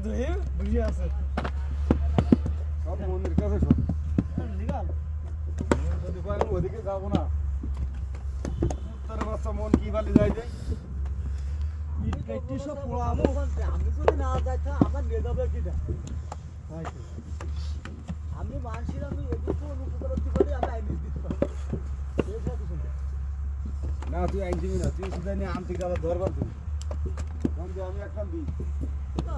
ধুয়ে বুঝে আছে সব মন্দির কাছে সব নিগাল যদি পাই ওদিকে যাবো না উত্তরে বাচ্চা মন কি বালি যায় যে ইট কেটে সব পোড়ামো আমি যদি না যাইতা আমার নিয়ে যাবে কিটা আমি মানসির আমি এদিকে অনুপকারতি করি আমি আইনি দিতে পারি না তুই আইনজীবী না তুই শুধু নিয়ে আনতে গেলে ধরবার তুই বন্ধু আমি একটা দিই না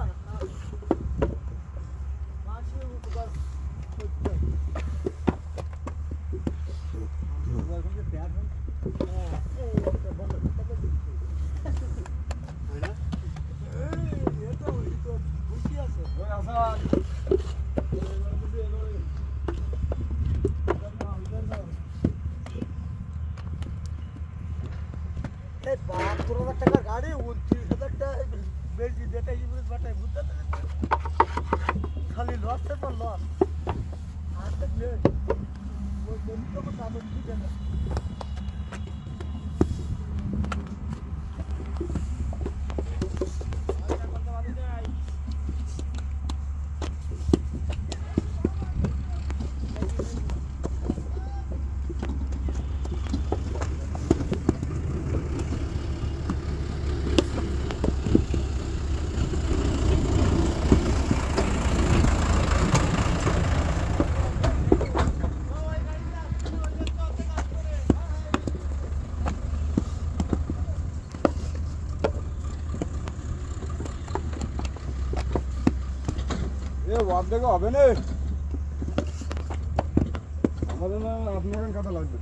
মানসির উপকার করতে টাকার গাড়ি 29,000 টাকা বেশি যেটা ইউজ বাটাই বুঝতে খালি লসের পর লস আর তো ওই জমিটা তো কাগজ দিতে না অর্ধেক হবে না আমাদের না আপনার কথা লাগবে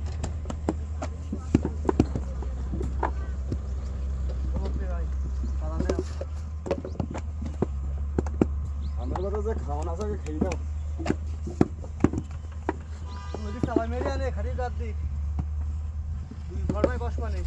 আমার কথা যে খাওয়ান আছে খেয়ে দাও সবাই মেরে আনে খালি রাত দিক তুই ঘরমায় বস মানে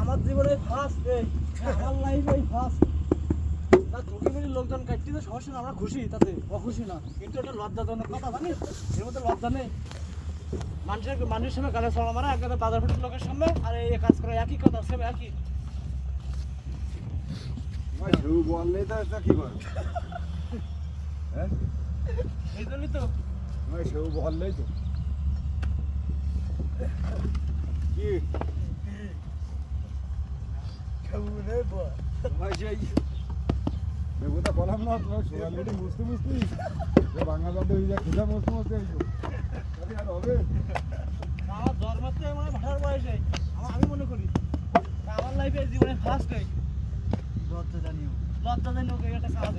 আমার জীবনে ফার্স্ট আমার লাইফে ফার্স্ট না তোকে মিলে লোকজন কাটতে তো সমস্যা না আমরা খুশি তাতে অখুশি না কিন্তু এটা লজ্জাজনক কথা জানিস এর মধ্যে লজ্জা নেই মানুষের সামনে গাড়ি চলা মারা একদম বাজার ফেটের লোকের সামনে আর এই কাজ করা একই কথা সেম একই বললেই তো কি বল হ্যাঁ এই জন্যই তো সেও বললেই তো কি বেগুটা বললাম না তোমার অলরেডি মুছতে মুছতেই বাংলা জানতে হয়ে যায় খিদা মুছতে মুছতে আইছো আর হবে আমার জন্মাতে মানে ভাষার বয়সে আমি মনে করি আমার লাইফে জীবনে ফার্স্ট লজ্জা জানিও একটা কাজ